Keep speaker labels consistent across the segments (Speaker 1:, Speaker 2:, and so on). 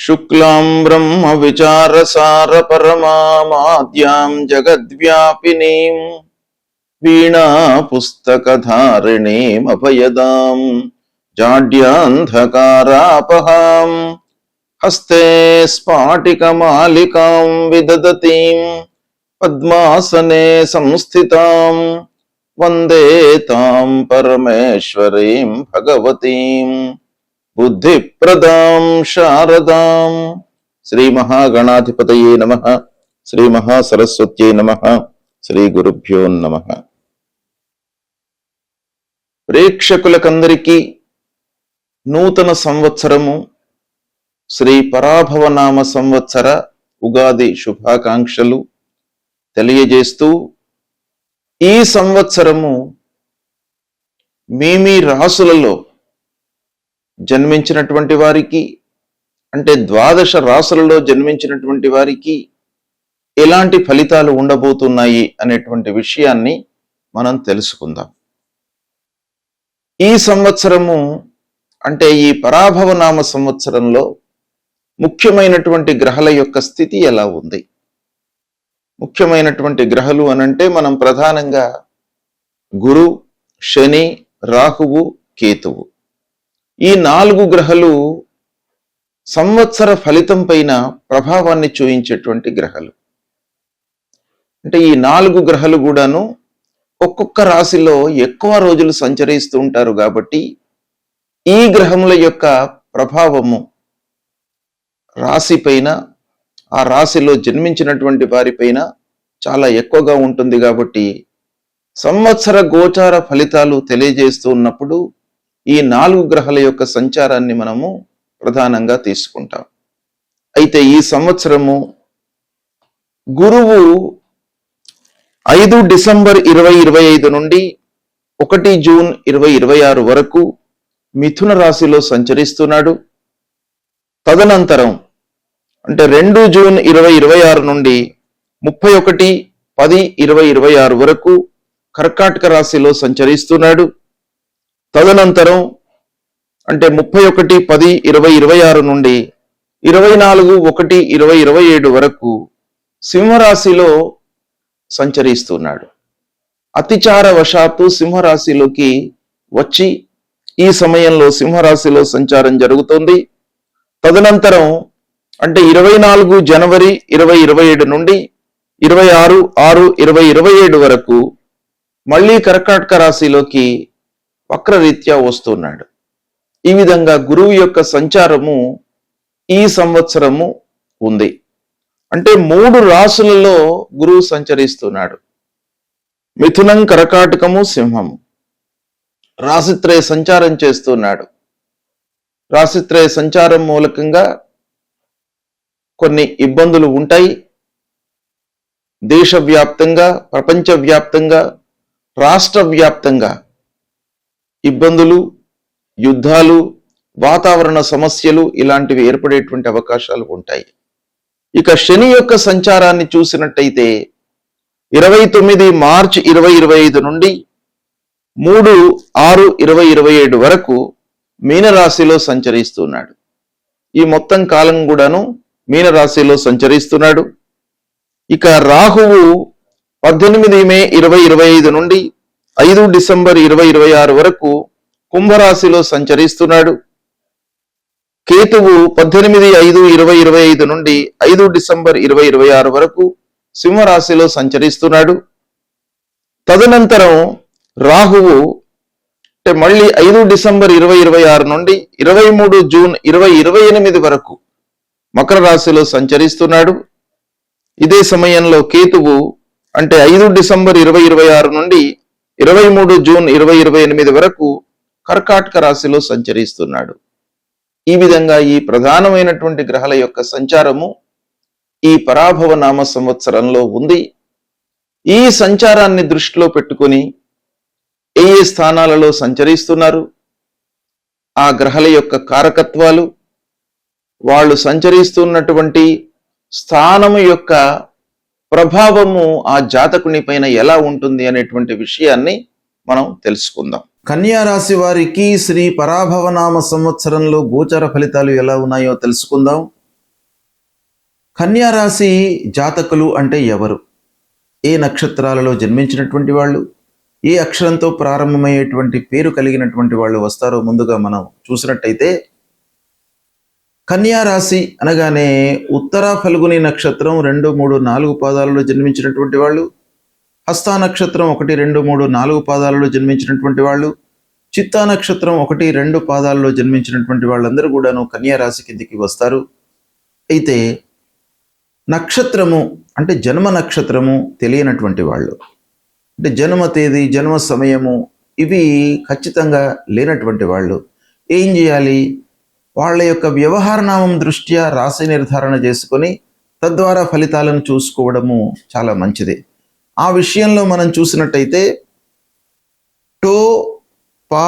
Speaker 1: శుక్లాం బ్రహ్మ విచారసార పరమాద్యాం జగద్వ్యాపినీం వీణా పుస్తకధారిణీం అభయదాం జాడ్యాంధకారాపహాం హస్తే స్ఫాటికమాలికాం విదదతీం పద్మాసనే సంస్థితాం వందే తాం పరమేశ్వరీం భగవతీం బుద్ధిప్రదాం శారదాం. శ్రీ మహాగణాధిపతయే నమః. శ్రీ మహాసరస్వత్యై నమః. శ్రీ గురుభ్యో నమః. ప్రేక్షకులకందరికీ నూతన సంవత్సరము శ్రీ పరాభవనామ సంవత్సర ఉగాది శుభాకాంక్షలు తెలియజేస్తూ, ఈ సంవత్సరము మీ రాసులలో జన్మించినటువంటి వారికి, అంటే 12 రాసులలో జన్మించినటువంటి వారికి ఎలాంటి ఫలితాలు ఉండబోతున్నాయి అనేటువంటి విషయాన్ని మనం తెలుసుకుందాం. ఈ సంవత్సరము అంటే ఈ పరాభవనామ సంవత్సరంలో ముఖ్యమైనటువంటి గ్రహాల యొక్క స్థితి ఎలా ఉంది? ముఖ్యమైనటువంటి గ్రహాలు అనంటే మనం ప్రధానంగా గురు, శని, రాహువు, కేతువు, ఈ 4 గ్రహాలు సంవత్సర ఫలితం పైన ప్రభావాన్ని చూయించేటువంటి గ్రహాలు. అంటే ఈ 4 గ్రహాలు కూడాను ఒక్కొక్క రాశిలో ఎక్కువ రోజులు సంచరిస్తూ ఉంటారు కాబట్టి ఈ గ్రహముల యొక్క ప్రభావము రాశి పైన, ఆ రాశిలో జన్మించినటువంటి వారిపైన చాలా ఎక్కువగా ఉంటుంది. కాబట్టి సంవత్సర గోచార ఫలితాలు తెలియజేస్తూ ఉన్నప్పుడు ఈ 4 గ్రహాల యొక్క సంచారాన్ని మనము ప్రధానంగా తీసుకుంటాం. అయితే ఈ సంవత్సరము గురువు 5 డిసెంబర్ 2025 నుండి 1 జూన్ 2026 వరకు మిథున రాశిలో సంచరిస్తున్నాడు. తదనంతరం అంటే 2 జూన్ 2026 నుండి 31/10/2026 వరకు కర్కాటక రాశిలో సంచరిస్తున్నాడు. తదనంతరం అంటే 31/10/2026 నుండి 24/1/2027 వరకు సింహరాశిలో సంచరిస్తున్నాడు. అతిచార వశాత్తు సింహరాశిలోకి వచ్చి ఈ సమయంలో సింహరాశిలో సంచారం జరుగుతోంది. తదనంతరం అంటే 24 జనవరి 2027 నుండి 26/6/2027 వరకు మళ్ళీ కర్కాటక రాశిలోకి వక్రరీత్యా వస్తున్నాడు. ఈ విధంగా గురువు యొక్క సంచారము ఈ సంవత్సరము ఉంది. అంటే 3 రాశులలో గురువు సంచరిస్తున్నాడు. మిథునం, కర్కాటకము, సింహము రాశిత్రయ సంచారం చేస్తున్నాడు. రాశిత్రయ సంచారం మూలకంగా కొన్ని ఇబ్బందులు ఉంటాయి. దేశవ్యాప్తంగా, ప్రపంచవ్యాప్తంగా, రాష్ట్ర వ్యాప్తంగా ఇబ్బందులు, యుద్ధాలు, వాతావరణ సమస్యలు ఇలాంటివి ఏర్పడేటువంటి అవకాశాలు ఉంటాయి. ఇక శని యొక్క సంచారాన్ని చూసినట్టయితే 29 మార్చి 2025 నుండి 3/6/2027 వరకు మీనరాశిలో సంచరిస్తున్నాడు. ఈ మొత్తం కాలం కూడాను మీనరాశిలో సంచరిస్తున్నాడు. ఇక రాహువు 18 మే 2025 నుండి 5 డిసెంబర్ 2026 వరకు కుంభరాశిలో సంచరిస్తున్నాడు. కేతువు 18/5/2025 నుండి 5 డిసెంబర్ 2026 వరకు సింహరాశిలో సంచరిస్తున్నాడు. తదనంతరం రాహువు అంటే మళ్ళీ 5 డిసెంబర్ 2026 నుండి 23 జూన్ 2028 వరకు మకర రాశిలో సంచరిస్తున్నాడు. ఇదే సమయంలో కేతువు అంటే 5 డిసెంబర్ 2026 నుండి 23 జూన్ 2028 వరకు కర్కాటక రాశిలో సంచరిస్తున్నాడు. ఈ విధంగా ఈ ప్రధానమైనటువంటి గ్రహాల యొక్క సంచారము ఈ పరాభవనామ సంవత్సరంలో ఉంది. ఈ సంచారాన్ని దృష్టిలో పెట్టుకొని ఏ స్థానాలలో సంచరిస్తున్నారు, ఆ గ్రహాల యొక్క కారకత్వాలు, వాళ్ళు సంచరిస్తున్నటువంటి స్థానము యొక్క ప్రభావము ఆ జాతకుని పైన ఎలా ఉంటుంది అనేటువంటి విషయాన్ని మనం తెలుసుకుందాం. కన్యా రాశి వారికి శ్రీ పరాభవనామ సంవత్సరంలో గోచర ఫలితాలు ఎలా ఉన్నాయో తెలుసుకుందాం. కన్యా రాశి జాతకులు అంటే ఎవరు? ఏ నక్షత్రాలలో జన్మించినటువంటి వాళ్ళు, ఏ అక్షరంతో ప్రారంభమయ్యేటువంటి పేరు కలిగినటువంటి వాళ్ళు వస్తారో ముందుగా మనం చూసినట్టయితే, కన్యా రాశి అనగానే ఉత్తర ఫల్గుని నక్షత్రం 2, 3, 4 పాదాలలో జన్మించినటువంటి వాళ్ళు, హస్తా నక్షత్రం 1, 2, 3, 4 పాదాలలో జన్మించినటువంటి వాళ్ళు, చిత్తా నక్షత్రం 1, 2 పాదాలలో జన్మించినటువంటి వాళ్ళందరూ కూడాను కన్యా రాశి కిందికి వస్తారు. అయితే నక్షత్రము అంటే జన్మ నక్షత్రము తెలియనటువంటి వాళ్ళు, అంటే జన్మ తేదీ, జన్మ సమయము ఇవి ఖచ్చితంగా లేనటువంటి వాళ్ళు ఏం చేయాలి? వాళ్ళ యొక్క వ్యవహార నామం దృష్ట్యా రాశి నిర్ధారణ చేసుకొని తద్వారా ఫలితాలను చూసుకోవడము చాలా మంచిది. ఆ విషయంలో మనం చూసినట్టయితే టో, పా,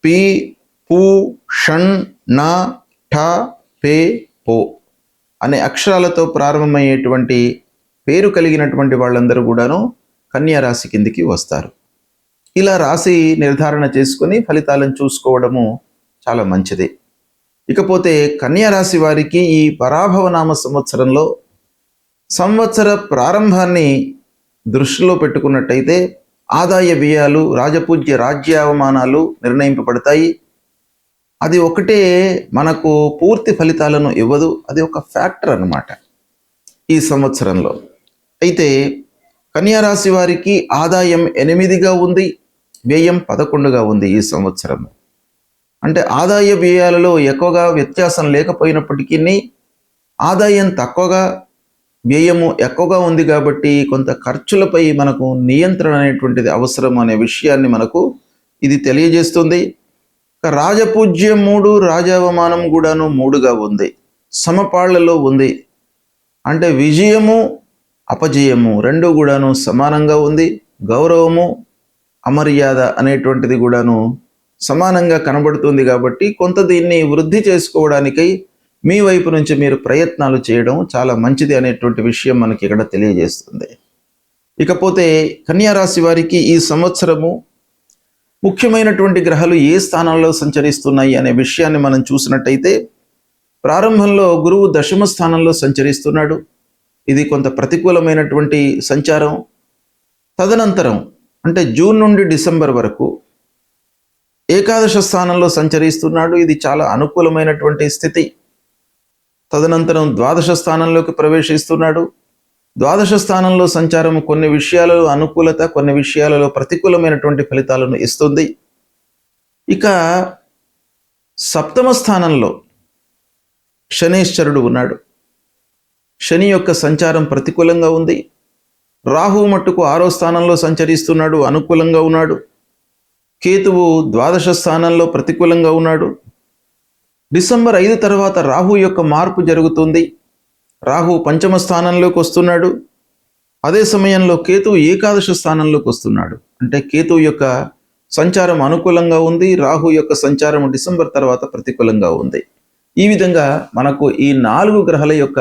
Speaker 1: పి, పు, షణ్, నా, ఠ, పే, పో అనే అక్షరాలతో ప్రారంభమయ్యేటువంటి పేరు కలిగినటువంటి వాళ్ళందరూ కూడాను కన్యా రాశి కిందికి వస్తారు. ఇలా రాశి నిర్ధారణ చేసుకొని ఫలితాలను చూసుకోవడము చాలా మంచిది. ఇకపోతే కన్యా రాశి వారికి ఈ పరాభవనామ సంవత్సరంలో సంవత్సర ప్రారంభాన్ని దృష్టిలో పెట్టుకున్నట్టయితే ఆదాయ వ్యయాలు, రాజపూజ్య రాజ్యావమానాలు నిర్ణయింపబడతాయి. అది ఒకటే మనకు పూర్తి ఫలితాలను ఇవ్వదు, అది ఒక ఫ్యాక్టర్ అన్నమాట ఈ సంవత్సరంలో. అయితే కన్యా రాశి వారికి ఆదాయం 8గా ఉంది, వ్యయం 11గా ఉంది ఈ సంవత్సరం. అంటే ఆదాయ వ్యయాలలో ఎక్కువగా వ్యత్యాసం లేకపోయినప్పటికీ ఆదాయం తక్కువగా, వ్యయము ఎక్కువగా ఉంది కాబట్టి కొంత ఖర్చులపై మనకు నియంత్రణ అనేటువంటిది అవసరం అనే విషయాన్ని మనకు ఇది తెలియజేస్తుంది. రాజపూజ్యం 3, రాజావమానం కూడాను 3గా ఉంది, సమపాళ్లలో ఉంది. అంటే విజయము అపజయము రెండు కూడాను సమానంగా ఉంది. గౌరవము అమర్యాద అనేటువంటిది కూడాను సమానంగా కనబడుతుంది. కాబట్టి కొంత దీన్ని వృద్ధి చేసుకోవడానికై మీ వైపు నుంచి మీరు ప్రయత్నాలు చేయడం చాలా మంచిది అనేటువంటి విషయం మనకి ఇక్కడ తెలియజేస్తుంది. ఇకపోతే కన్యా రాశి వారికి ఈ సంవత్సరము ముఖ్యమైనటువంటి గ్రహాలు ఏ స్థానంలో సంచరిస్తున్నాయి అనే విషయాన్ని మనం చూసినట్టయితే, ప్రారంభంలో గురువు దశమ స్థానంలో సంచరిస్తున్నాడు. ఇది కొంత ప్రతికూలమైనటువంటి సంచారం. తదనంతరం అంటే జూన్ నుండి డిసెంబర్ వరకు ఏకాదశ స్థానంలో సంచరిస్తున్నాడు. ఇది చాలా అనుకూలమైనటువంటి స్థితి. తదనంతరం ద్వాదశ స్థానంలోకి ప్రవేశిస్తున్నాడు. ద్వాదశ స్థానంలో సంచారం కొన్ని విషయాలలో అనుకూలత, కొన్ని విషయాలలో ప్రతికూలమైనటువంటి ఫలితాలను ఇస్తుంది. ఇక సప్తమ స్థానంలో శనీశ్వరుడు ఉన్నాడు. శని యొక్క సంచారం ప్రతికూలంగా ఉంది. రాహువు మట్టుకు 6వ స్థానంలో సంచరిస్తున్నాడు, అనుకూలంగా ఉన్నాడు. కేతువు ద్వాదశ స్థానంలో ప్రతికూలంగా ఉన్నాడు. డిసెంబర్ 5 తర్వాత రాహు యొక్క మార్పు జరుగుతుంది. రాహు పంచమ స్థానంలోకి వస్తున్నాడు. అదే సమయంలో కేతువు ఏకాదశ స్థానంలోకి వస్తున్నాడు. అంటే కేతువు యొక్క సంచారం అనుకూలంగా ఉంది, రాహు యొక్క సంచారం డిసెంబర్ తర్వాత ప్రతికూలంగా ఉంది. ఈ విధంగా మనకు ఈ 4 గ్రహాల యొక్క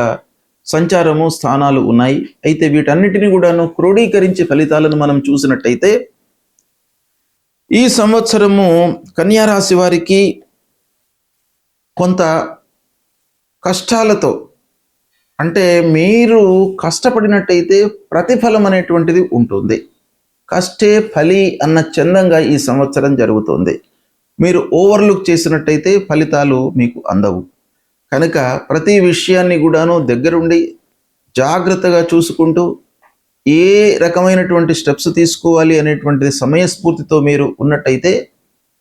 Speaker 1: సంచారము, స్థానాలు ఉన్నాయి. అయితే వీటన్నిటిని కూడాను క్రోడీకరించి ఫలితాలను మనం చూసినట్టయితే, ఈ సంవత్సరము కన్యా రాశి వారికి కొంత కష్టాలతో, అంటే మీరు కష్టపడినట్టయితే ప్రతిఫలం అనేటువంటిది ఉంటుంది. కష్టే ఫలి అన్న చందంగా ఈ సంవత్సరం జరుగుతుంది. మీరు ఓవర్లుక్ చేసినట్టయితే ఫలితాలు మీకు అందవు. కనుక ప్రతి విషయాన్ని కూడాను దగ్గరుండి జాగ్రత్తగా చూసుకుంటూ ఏ రకమైనటువంటి స్టెప్స్ తీసుకోవాలి అనేటువంటి సమయస్ఫూర్తితో మీరు ఉన్నట్టయితే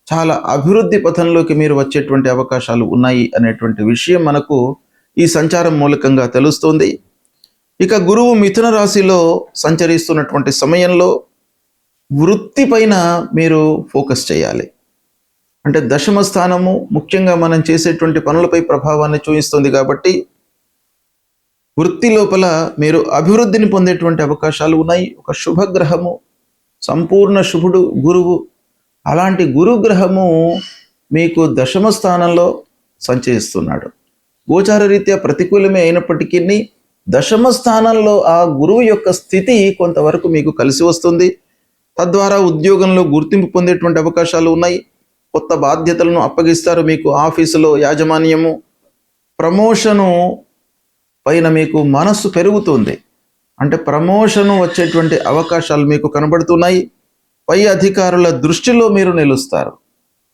Speaker 1: చాలా అభివృద్ధి పథంలోకి మీరు వచ్చేటువంటి అవకాశాలు ఉన్నాయి అనేటువంటి విషయం మనకు ఈ సంచారం మూలకంగా తెలుస్తుంది. ఇక గురువు మిథున రాశిలో సంచరిస్తున్నటువంటి సమయంలో వృత్తి పైన మీరు ఫోకస్ చేయాలి. అంటే దశమ స్థానము ముఖ్యంగా మనం చేసేటువంటి పనులపై ప్రభావాన్ని చూపిస్తుంది. కాబట్టి వృత్తి లోపల మీరు అభివృద్ధిని పొందేటువంటి అవకాశాలు ఉన్నాయి. ఒక శుభగ్రహము, సంపూర్ణ శుభుడు గురువు, అలాంటి గురుగ్రహము మీకు దశమ స్థానంలో సంచరిస్తున్నాడు. గోచార రీత్యా ప్రతికూలమే అయినప్పటికీ దశమ స్థానంలో ఆ గురువు యొక్క స్థితి కొంతవరకు మీకు కలిసి వస్తుంది. తద్వారా ఉద్యోగంలో గుర్తింపు పొందేటువంటి అవకాశాలు ఉన్నాయి. కొత్త బాధ్యతలను అప్పగిస్తారు మీకు ఆఫీసులో యాజమాన్యము. ప్రమోషను పైన మీకు మనస్సు పెరుగుతుంది. అంటే ప్రమోషన్ వచ్చేటువంటి అవకాశాలు మీకు కనబడుతున్నాయి. పై అధికారుల దృష్టిలో మీరు నిలుస్తారు.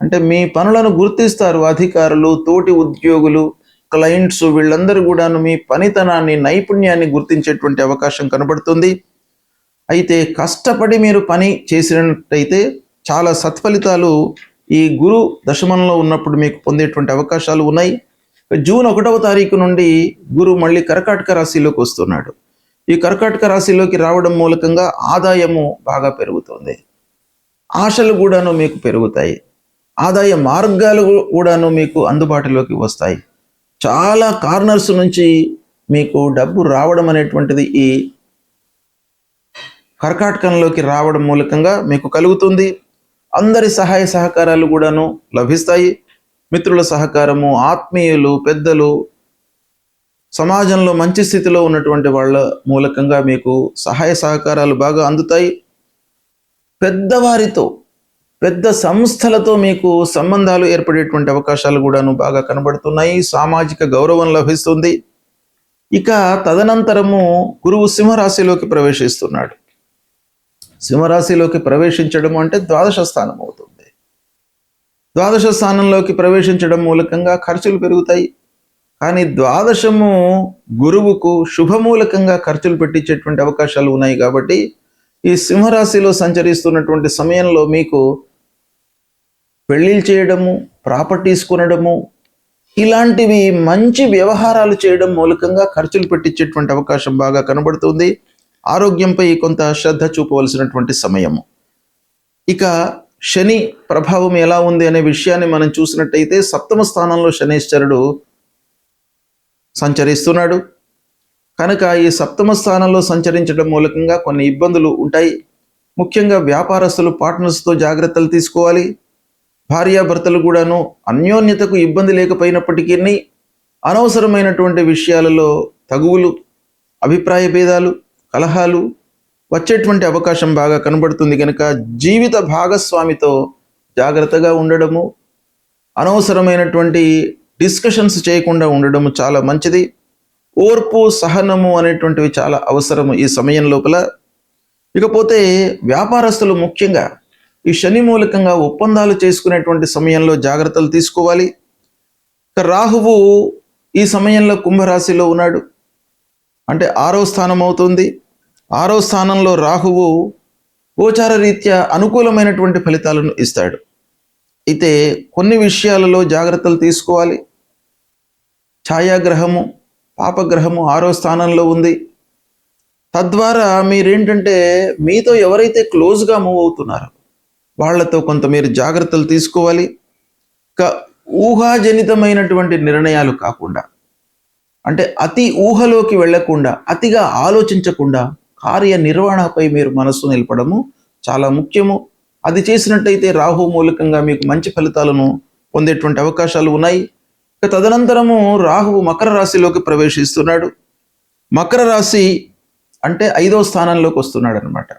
Speaker 1: అంటే మీ పనులను గుర్తిస్తారు అధికారులు, తోటి ఉద్యోగులు, క్లయింట్స్, వీళ్ళందరూ కూడాను మీ పనితనాన్ని, నైపుణ్యాన్ని గుర్తించేటువంటి అవకాశం కనబడుతుంది. అయితే కష్టపడి మీరు పని చేసినట్టయితే చాలా సత్ఫలితాలు ఈ గురు దశమంలో ఉన్నప్పుడు మీకు పొందేటువంటి అవకాశాలు ఉన్నాయి. జూన్ 1వ తారీఖు నుండి గురు మళ్ళీ కర్కాటక రాశిలోకి వస్తున్నాడు. ఈ కర్కాటక రాశిలోకి రావడం మూలకంగా ఆదాయము బాగా పెరుగుతుంది. ఆశలు కూడాను మీకు పెరుగుతాయి. ఆదాయ మార్గాలు కూడాను మీకు అందుబాటులోకి వస్తాయి. చాలా కార్నర్స్ నుంచి మీకు డబ్బు రావడం అనేటువంటిది ఈ కర్కాటకంలోకి రావడం మూలకంగా మీకు కలుగుతుంది. అందరి సహాయ సహకారాలు కూడాను లభిస్తాయి. మిత్రుల సహకారము, ఆత్మీయులు, పెద్దలు, సమాజంలో మంచి స్థితిలో ఉన్నటువంటి వాళ్ళ మూలకంగా మీకు సహాయ సహకారాలు బాగా అందుతాయి. పెద్దవారితో, పెద్ద సంస్థలతో మీకు సంబంధాలు ఏర్పడేటువంటి అవకాశాలు కూడాను బాగా కనబడుతున్నాయి. సామాజిక గౌరవం లభిస్తుంది. ఇక తదనంతరము గురువు సింహరాశిలోకి ప్రవేశిస్తున్నాడు. సింహరాశిలోకి ప్రవేశించడం అంటే ద్వాదశ స్థానం అవుతుంది. ద్వాదశ స్థానంలోకి ప్రవేశించడం మూలకంగా ఖర్చులు పెరుగుతాయి. కానీ ద్వాదశము గురువుకు శుభమూలకంగా ఖర్చులు పెట్టించేటువంటి అవకాశాలు ఉన్నాయి. కాబట్టి ఈ సింహరాశిలో సంచరిస్తున్నటువంటి సమయంలో మీకు పెళ్ళిళ్ళు చేయడము, ప్రాపర్టీస్ కొనడము, ఇలాంటివి మంచి వ్యవహారాలు చేయడం మూలకంగా ఖర్చులు పెట్టించేటువంటి అవకాశం బాగా కనబడుతుంది. ఆరోగ్యంపై కొంత శ్రద్ధ చూపవలసినటువంటి సమయము. ఇక శని ప్రభావం ఎలా ఉంది అనే విషయాన్ని మనం చూసినట్టయితే 7వ స్థానంలో శనీశ్వరుడు సంచరిస్తున్నాడు. కనుక ఈ 7వ స్థానంలో సంచరించడం మూలకంగా కొన్ని ఇబ్బందులు ఉంటాయి. ముఖ్యంగా వ్యాపారస్తులు, పార్ట్నర్స్తో జాగ్రత్తలు తీసుకోవాలి. భార్యాభర్తలు కూడాను అన్యోన్యతకు ఇబ్బంది లేకపోయినప్పటికీ అనవసరమైనటువంటి విషయాలలో తగువులు, అభిప్రాయ భేదాలు, కలహాలు వచ్చేటువంటి అవకాశం బాగా కనబడుతుంది. కనుక జీవిత భాగస్వామితో జాగ్రత్తగా ఉండడము, అనవసరమైనటువంటి డిస్కషన్స్ చేయకుండా ఉండడము చాలా మంచిది. ఓర్పు, సహనము అనేటువంటివి చాలా అవసరము ఈ సమయం లోపల. ఇకపోతే వ్యాపారస్తులు ముఖ్యంగా ఈ శని మూలకంగా ఒప్పందాలు చేసుకునేటువంటి సమయంలో జాగ్రత్తలు తీసుకోవాలి. రాహువు ఈ సమయంలో కుంభరాశిలో ఉన్నాడు. అంటే 6వ స్థానం అవుతుంది. 6వ స్థానంలో రాహువు గోచార రీత్యా అనుకూలమైనటువంటి ఫలితాలను ఇస్తాడు. అయితే కొన్ని విషయాలలో జాగ్రత్తలు తీసుకోవాలి. ఛాయాగ్రహము, పాపగ్రహము 6వ స్థానంలో ఉంది. తద్వారా మీరేంటంటే మీతో ఎవరైతే క్లోజ్గా మూవ్ అవుతున్నారో వాళ్లతో కొంత మీరు జాగ్రత్తలు తీసుకోవాలి. ఊహాజనితమైనటువంటి నిర్ణయాలు కాకుండా, అంటే అతి ఊహలోకి వెళ్లకుండా, అతిగా ఆలోచించకుండా కార్యనిర్వహణపై మీరు మనస్సు నిలపడము చాలా ముఖ్యము. అది చేసినట్టయితే రాహు మూలకంగా మీకు మంచి ఫలితాలను పొందేటువంటి అవకాశాలు ఉన్నాయి. ఇక తదనంతరము రాహువు మకర రాశిలోకి ప్రవేశిస్తున్నాడు. మకర రాశి అంటే 5వ స్థానంలోకి వస్తున్నాడు అనమాట.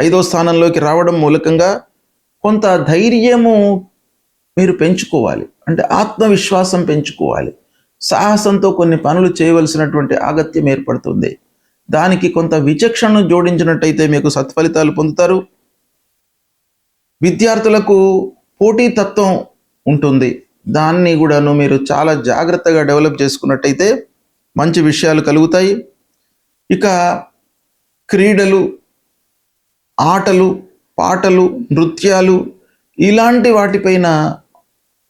Speaker 1: 5వ స్థానంలోకి రావడం మూలకంగా కొంత ధైర్యము మీరు పెంచుకోవాలి. అంటే ఆత్మవిశ్వాసం పెంచుకోవాలి. సాహసంతో కొన్ని పనులు చేయవలసినటువంటి ఆగత్యం ఏర్పడుతుంది. దానికి కొంత విచక్షణను జోడించినట్టయితే మీకు సత్ఫలితాలు పొందుతారు. విద్యార్థులకు పోటీతత్వం ఉంటుంది. దాన్ని కూడాను మీరు చాలా జాగ్రత్తగా డెవలప్ చేసుకున్నట్టయితే మంచి విషయాలు కలుగుతాయి. ఇక క్రీడలు, ఆటలు, పాటలు, నృత్యాలు ఇలాంటి వాటిపైన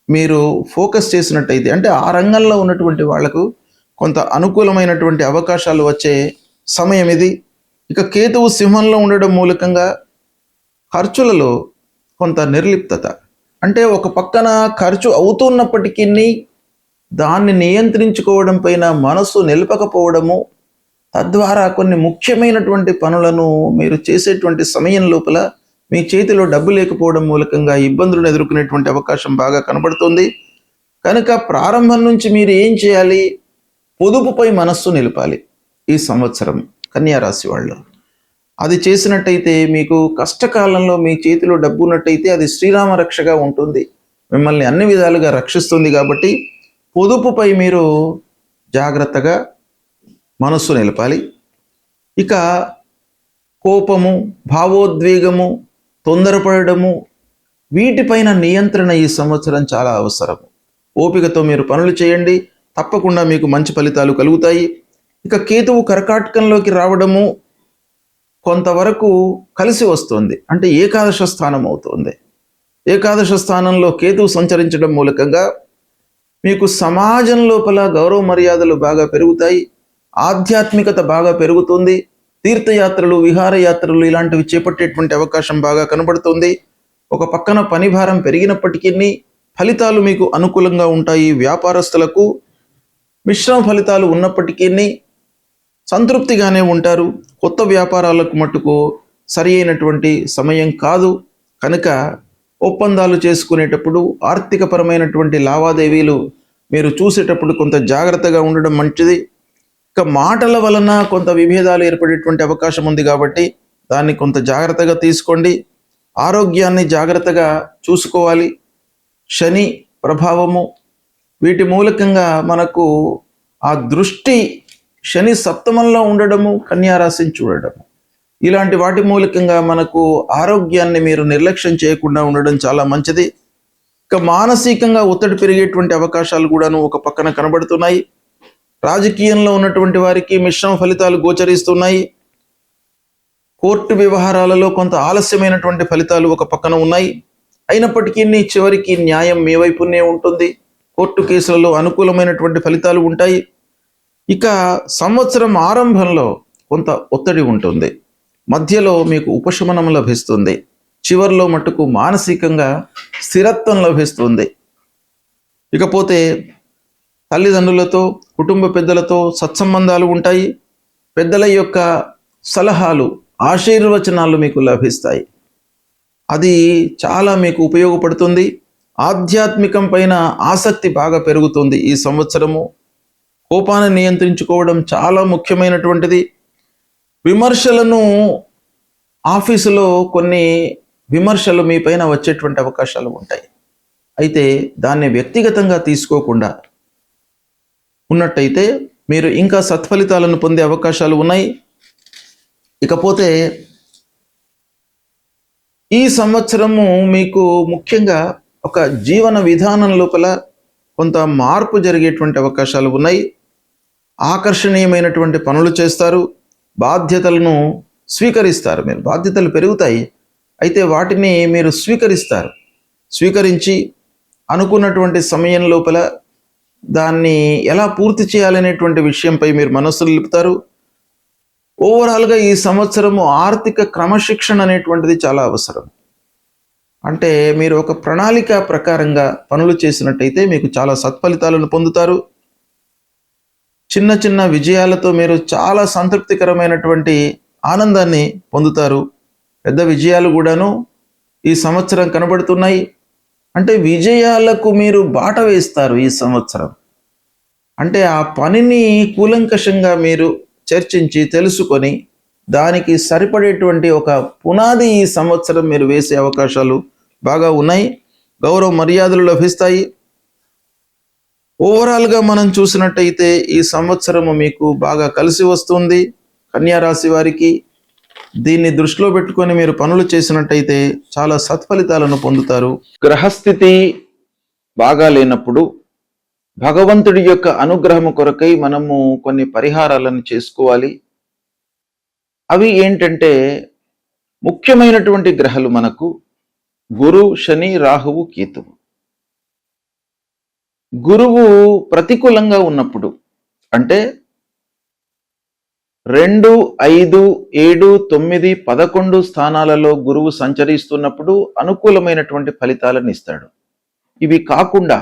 Speaker 1: మీరు ఫోకస్ చేసినట్టయితే, అంటే ఆ రంగంలో ఉన్నటువంటి వాళ్లకు కొంత అనుకూలమైనటువంటి అవకాశాలు వచ్చే సమయం ఇది. ఇక కేతువు సింహంలో ఉండడం మూలకంగా ఖర్చులలో కొంత నిర్లిప్తత, అంటే ఒక పక్కన ఖర్చు అవుతున్నప్పటికీ దాన్ని నియంత్రించుకోవడం పైన మనసు నిలపకపోవడము, తద్వారా కొన్ని ముఖ్యమైనటువంటి పనులను మీరు చేసేటువంటి సమయం లోపల మీ చేతిలో డబ్బు లేకపోవడం మూలకంగా ఇబ్బందులను ఎదుర్కొనేటువంటి అవకాశం బాగా కనబడుతుంది. కనుక ప్రారంభం నుంచి మీరు ఏం చేయాలి? పొదుపుపై మనస్సు నిలపాలి. ఈ సంవత్సరం కన్యా రాశి వాళ్ళు అది చేసినట్టయితే మీకు కష్టకాలంలో మీ చేతిలో డబ్బు ఉన్నట్టయితే అది శ్రీరామ రక్షగా ఉంటుంది, మిమ్మల్ని అన్ని విధాలుగా రక్షిస్తుంది. కాబట్టి పొదుపుపై మీరు జాగ్రత్తగా మనస్సు నిలపాలి. ఇక కోపము, భావోద్వేగము, తొందరపడము, వీటిపైన నియంత్రణ ఈ సంవత్సరం చాలా అవసరం. ఓపికతో మీరు పనులు చేయండి, తప్పకుండా మీకు మంచి ఫలితాలు కలుగుతాయి. ఇక కేతువు కర్కాటకంలోకి రావడము కొంతవరకు కలిసి వస్తుంది, అంటే ఏకాదశ స్థానం అవుతుంది. ఏకాదశ స్థానంలో కేతువు సంచరించడం మూలకంగా మీకు సమాజం లోపల గౌరవ మర్యాదలు బాగా పెరుగుతాయి, ఆధ్యాత్మికత బాగా పెరుగుతుంది, తీర్థయాత్రలు, విహారయాత్రలు ఇలాంటివి చేపట్టేటువంటి అవకాశం బాగా కనబడుతుంది. ఒక పక్కన పని భారం పెరిగినప్పటికీ ఫలితాలు మీకు అనుకూలంగా ఉంటాయి. వ్యాపారస్తులకు మిశ్రమ ఫలితాలు ఉన్నప్పటికీ సంతృప్తిగానే ఉంటారు. కొత్త వ్యాపారాలకు మట్టుకు సరి అయినటువంటి సమయం కాదు కనుక ఒప్పందాలు చేసుకునేటప్పుడు ఆర్థికపరమైనటువంటి లావాదేవీలు మీరు చూసేటప్పుడు కొంత జాగ్రత్తగా ఉండడం మంచిది. ఇక మాటల వలన కొంత విభేదాలు ఏర్పడేటువంటి అవకాశం ఉంది కాబట్టి దాన్ని కొంత జాగ్రత్తగా తీసుకోండి. ఆరోగ్యాన్ని జాగ్రత్తగా చూసుకోవాలి. శని ప్రభావము, వీటి మూలకంగా మనకు ఆ దృష్టి శని సప్తమంలో ఉండడము, కన్యారాశిని చూడడము, ఇలాంటి వాటి మూలకంగా మనకు ఆరోగ్యాన్ని మీరు నిర్లక్ష్యం చేయకుండా ఉండడం చాలా మంచిది. ఇక మానసికంగా ఒత్తిడి పెరిగేటువంటి అవకాశాలు కూడాను ఒక పక్కన కనబడుతున్నాయి. రాజకీయంలో ఉన్నటువంటి వారికి మిశ్రమ ఫలితాలు గోచరిస్తున్నాయి. కోర్టు వ్యవహారాలలో కొంత ఆలస్యమైనటువంటి ఫలితాలు ఒక పక్కన ఉన్నాయి. అయినప్పటికీ చివరికి న్యాయం మీ వైపునే ఉంటుంది. కోర్టు కేసులలో అనుకూలమైనటువంటి ఫలితాలు ఉంటాయి. ఇక సంవత్సరం ఆరంభంలో కొంత ఒత్తిడి ఉంటుంది, మధ్యలో మీకు ఉపశమనం లభిస్తుంది, చివరిలో మట్టుకు మానసికంగా స్థిరత్వం లభిస్తుంది. ఇకపోతే తల్లిదండ్రులతో, కుటుంబ పెద్దలతో సత్సంబంధాలు ఉంటాయి. పెద్దల యొక్క సలహాలు, ఆశీర్వచనాలు మీకు లభిస్తాయి. అది చాలా మీకు ఉపయోగపడుతుంది. ఆధ్యాత్మికం పైన ఆసక్తి బాగా పెరుగుతుంది ఈ సంవత్సరము. కోపాన్ని నియంత్రించుకోవడం చాలా ముఖ్యమైనటువంటిది. విమర్శలను, ఆఫీసులో కొన్ని విమర్శలు మీ పైన వచ్చేటువంటి అవకాశాలు ఉంటాయి. అయితే దాన్ని వ్యక్తిగతంగా తీసుకోకుండా ఉన్నట్టయితే మీరు ఇంకా సత్ఫలితాలను పొందే అవకాశాలు ఉన్నాయి. ఇకపోతే ఈ సంవత్సరము మీకు ముఖ్యంగా ఒక జీవన విధానం లోపల కొంత మార్పు జరిగేటువంటి అవకాశాలు ఉన్నాయి. ఆకర్షణీయమైనటువంటి పనులు చేస్తారు, బాధ్యతలను స్వీకరిస్తారు. మీరు బాధ్యతలు పెరుగుతాయి, అయితే వాటిని మీరు స్వీకరిస్తారు. స్వీకరించి అనుకున్నటువంటి సమయం లోపల దాన్ని ఎలా పూర్తి చేయాలనేటువంటి విషయంపై మీరు మనస్సులు నిలుపుతారు. ఓవరాల్గా ఈ సంవత్సరము ఆర్థిక క్రమశిక్షణ అనేటువంటిది చాలా అవసరం. అంటే మీరు ఒక ప్రణాళిక ప్రకారంగా పనులు చేసినట్టయితే మీకు చాలా సత్ఫలితాలను పొందుతారు. చిన్న చిన్న విజయాలతో మీరు చాలా సంతృప్తికరమైనటువంటి ఆనందాన్ని పొందుతారు. పెద్ద విజయాలు కూడాను ఈ సంవత్సరం కనబడుతున్నాయి. అంటే విజయాలకు మీరు బాట వేస్తారు ఈ సంవత్సరం. అంటే ఆ పనిని కూలంకషంగా మీరు చర్చించి తెలుసుకొని దానికి సరిపడేటువంటి ఒక పునాది ఈ సంవత్సరం మీరు వేసే అవకాశాలు బాగా ఉన్నాయి. గౌరవ మర్యాదలు లభిస్తాయి. ఓవరాల్గా మనం చూసినట్టయితే ఈ సంవత్సరము మీకు బాగా కలిసి వస్తుంది. కన్యా రాశి వారికి దీన్ని దృష్టిలో పెట్టుకొని మీరు పనులు చేసినట్టయితే చాలా సత్ఫలితాలను పొందుతారు. గ్రహస్థితి బాగా లేనప్పుడు భగవంతుడి యొక్క అనుగ్రహం కొరకై మనము కొన్ని పరిహారాలను చేసుకోవాలి. అవి ఏంటంటే ముఖ్యమైనటువంటి గ్రహాలు మనకు గురు, శని, రాహువు, కేతువు. గురువు ప్రతికూలంగా ఉన్నప్పుడు అంటే 2, 5, 7, 9, 11 స్థానాలలో గురువు సంచరిస్తున్నప్పుడు అనుకూలమైనటువంటి ఫలితాలను ఇస్తాడు. ఇవి కాకుండా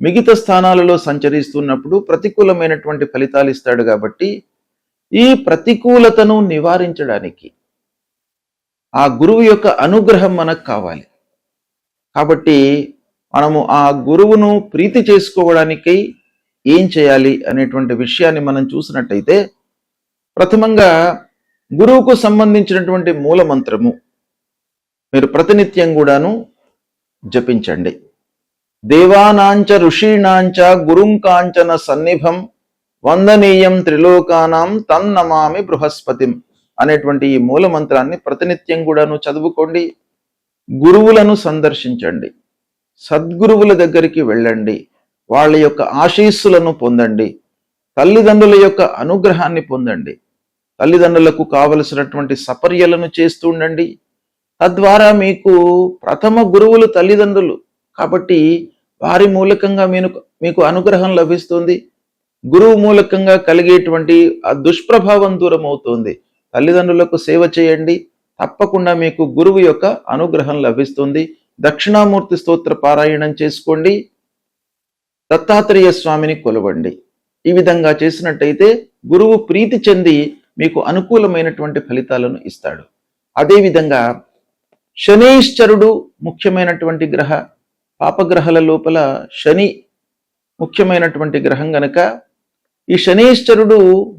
Speaker 1: మిగతా స్థానాలలో సంచరిస్తున్నప్పుడు ప్రతికూలమైనటువంటి ఫలితాలు ఇస్తాడు. కాబట్టి ఈ ప్రతికూలతను నివారించడానికి ఆ గురువు యొక్క అనుగ్రహం మనకు కావాలి. కాబట్టి మనము ఆ గురువును ప్రీతి చేసుకోవడానికై ఏం చేయాలి అనేటువంటి విషయాన్ని మనం చూసినట్టయితే ప్రథమంగా గురువుకు సంబంధించినటువంటి మూల మంత్రము మీరు ప్రతినిత్యం కూడాను జపించండి. దేవానాంచ ఋషీణాంచ గురుంకాంచన సన్నిభం వందనీయం త్రిలోకానాం తన్నమామి బృహస్పతిం అనేటువంటి ఈ మూల మంత్రాన్ని ప్రతినిత్యం కూడాను చదువుకోండి. గురువులను సందర్శించండి, సద్గురువుల దగ్గరికి వెళ్ళండి, వాళ్ళ యొక్క ఆశీస్సులను పొందండి, తల్లిదండ్రుల యొక్క అనుగ్రహాన్ని పొందండి, తల్లిదండ్రులకు కావలసినటువంటి సపర్యలను చేస్తూ ఉండండి. తద్వారా మీకు ప్రథమ గురువులు తల్లిదండ్రులు కాబట్టి వారి మూలకంగా మీకు అనుగ్రహం లభిస్తుంది. గురువు మూలకంగా కలిగేటువంటి ఆ దుష్ప్రభావం దూరం అవుతుంది. తల్లిదండ్రులకు సేవ చేయండి, తప్పకుండా మీకు గురువు యొక్క అనుగ్రహం లభిస్తుంది. దక్షిణామూర్తి స్తోత్ర పారాయణం చేసుకోండి, దత్తాత్రేయ స్వామిని కొలవండి. ఈ విధంగా చేసినట్టయితే గురువు ప్రీతి చెంది మీకు అనుకూలమైనటువంటి ఫలితాలను ఇస్తాడు. అదేవిధంగా శనీశ్వరుడు ముఖ్యమైనటువంటి గ్రహ, పాపగ్రహాల లోపల శని ముఖ్యమైనటువంటి గ్రహం గనక ఈ శనీశ్వరుడు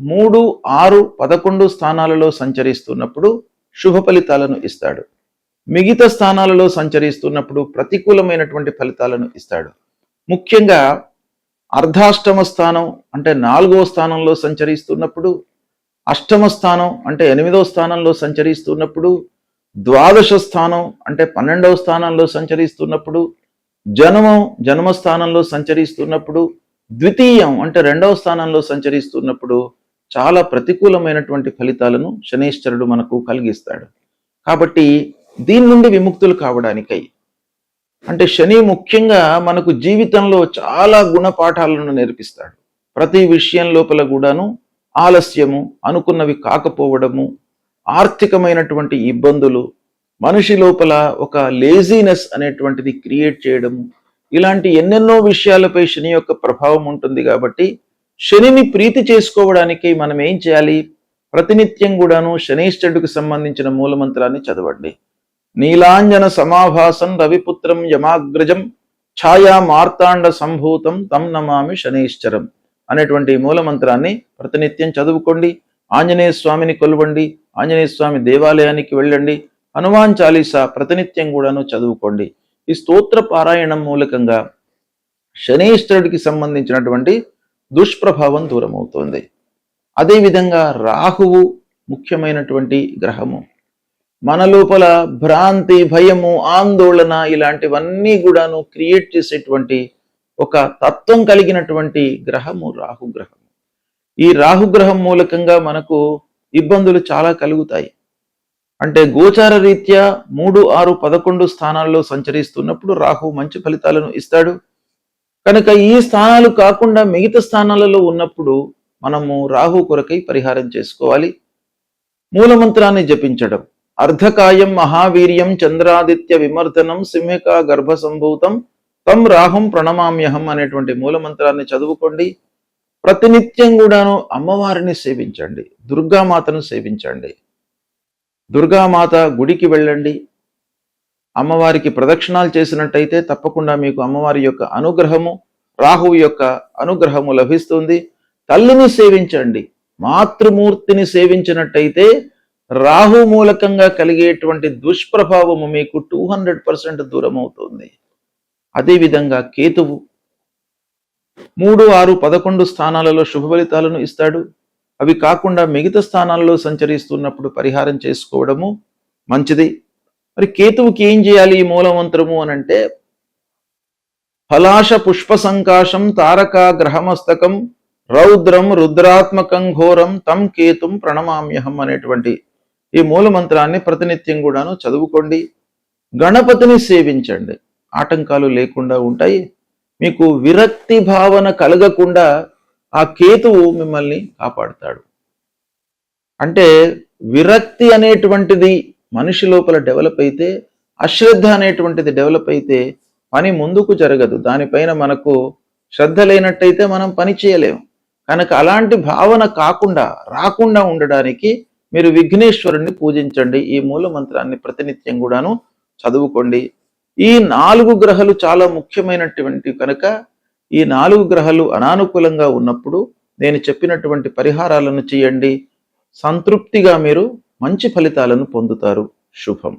Speaker 1: 3, 6, 11 స్థానాలలో సంచరిస్తున్నప్పుడు శుభ ఫలితాలను ఇస్తాడు. మిగతా స్థానాలలో సంచరిస్తున్నప్పుడు ప్రతికూలమైనటువంటి ఫలితాలను ఇస్తాడు. ముఖ్యంగా అర్ధాష్టమ స్థానం అంటే 4వ స్థానంలో సంచరిస్తున్నప్పుడు, అష్టమ స్థానం అంటే 8వ స్థానంలో సంచరిస్తున్నప్పుడు, ద్వాదశ స్థానం అంటే 12వ స్థానంలో సంచరిస్తున్నప్పుడు, జన్మస్థానంలో సంచరిస్తున్నప్పుడు, ద్వితీయం అంటే 2వ స్థానంలో సంచరిస్తున్నప్పుడు చాలా ప్రతికూలమైనటువంటి ఫలితాలను శనీశ్వరుడు మనకు కలిగిస్తాడు. కాబట్టి దీని నుండి విముక్తులు కావడానికై అంటే శని ముఖ్యంగా మనకు జీవితంలో చాలా గుణపాఠాలను నేర్పిస్తాడు. ప్రతి విషయం లోపల కూడాను ఆలస్యము, అనుకున్నవి కాకపోవడము, ఆర్థికమైనటువంటి ఇబ్బందులు, మనిషి లోపల ఒక లేజీనెస్ అనేటువంటిది క్రియేట్ చేయడము, ఇలాంటి ఎన్నెన్నో విషయాలపై శని యొక్క ప్రభావం ఉంటుంది. కాబట్టి శనిని ప్రీతి చేసుకోవడానికి మనం ఏం చేయాలి? ప్రతినిత్యం కూడాను శనీశ్వరుడికి సంబంధించిన మూలమంత్రాన్ని చదవండి. నీలాంజన సమాభాసం రవిపుత్రం యమాగ్రజం ఛాయా మార్తాండ సంభూతం తం నమామి శనీశ్వరం అనేటువంటి మూలమంత్రాన్ని ప్రతినిత్యం చదువుకోండి. ఆంజనేయ స్వామిని కొలవండి, ఆంజనేయ స్వామి దేవాలయానికి వెళ్ళండి, హనుమాన్ చాలీసా ప్రతినిత్యం కూడాను చదువుకోండి. ఈ స్తోత్ర పారాయణం మూలకంగా శనీశ్వరుడికి సంబంధించినటువంటి దుష్ప్రభావం దూరం అవుతుంది. అదేవిధంగా రాహువు ముఖ్యమైనటువంటి గ్రహము. మన లోపల భ్రాంతి, భయము, ఆందోళన ఇలాంటివన్నీ కూడాను క్రియేట్ చేసేటువంటి ఒక తత్వం కలిగినటువంటి గ్రహము రాహుగ్రహం. ఈ రాహుగ్రహం మూలకంగా మనకు ఇబ్బందులు చాలా కలుగుతాయి. అంటే గోచార రీత్యా 3, 6, 11 స్థానాల్లో సంచరిస్తున్నప్పుడు రాహు మంచి ఫలితాలను ఇస్తాడు. కనుక ఈ స్థానాలు కాకుండా మిగతా స్థానాలలో ఉన్నప్పుడు మనము రాహు కొరకై పరిహారం చేసుకోవాలి. మూలమంత్రాన్ని జపించడం. అర్ధకాయం మహావీర్యం చంద్రాదిత్య విమర్దనం సింహిక గర్భ సంభూతం తం రాహుం ప్రణమామ్యహం అనేటువంటి మూలమంత్రాన్ని చదువుకోండి. ప్రతినిత్యం కూడాను అమ్మవారిని సేవించండి, దుర్గామాతను సేవించండి. దుర్గామాత గుడికి వెళ్ళండి, అమ్మవారికి ప్రదక్షిణాలు చేసినట్టయితే తప్పకుండా మీకు అమ్మవారి యొక్క అనుగ్రహము, రాహువు యొక్క అనుగ్రహము లభిస్తుంది. తల్లిని సేవించండి, మాతృమూర్తిని సేవించినట్టయితే రాహు మూలకంగా కలిగేటువంటి దుష్ప్రభావము మీకు 200% దూరం అవుతుంది. అదేవిధంగా కేతువు 3, 6, 11 స్థానాలలో శుభ ఫలితాలను ఇస్తాడు. అవి కాకుండా మిగతా స్థానాల్లో సంచరిస్తున్నప్పుడు పరిహారం చేసుకోవడము మంచిది. మరి కేతువుకి ఏం చేయాలి ఈ మూలమంత్రము అనంటే, ఫలాశ పుష్ప సంకాశం తారక గ్రహమస్తకం రౌద్రం రుద్రాత్మకం ఘోరం తం కేతుం ప్రణమామ్యహం అనేటువంటి ఈ మూలమంత్రాన్ని ప్రతినిత్యం కూడాను చదువుకోండి. గణపతిని సేవించండి, ఆటంకాలు లేకుండా ఉంటాయి. మీకు విరక్తి భావన కలగకుండా ఆ కేతువు మిమ్మల్ని కాపాడుతాడు. అంటే విరక్తి అనేటువంటిది మనిషి లోపల డెవలప్ అయితే, అశ్రద్ధ అనేటువంటిది డెవలప్ అయితే పని ముందుకు జరగదు. దానిపైన మనకు శ్రద్ధ లేనట్టయితే మనం పని చేయలేము. కనుక అలాంటి భావన రాకుండా ఉండడానికి మీరు విఘ్నేశ్వరుణ్ణి పూజించండి. ఈ మూల మంత్రాన్ని ప్రతినిత్యం కూడాను చదువుకోండి. ఈ 4 గ్రహాలు చాలా ముఖ్యమైనటువంటి కనుక ఈ 4 గ్రహాలు అనానుకూలంగా ఉన్నప్పుడు నేను చెప్పినటువంటి పరిహారాలను చేయండి. సంతృప్తిగా మీరు మంచి ఫలితాలను పొందుతారు. శుభం.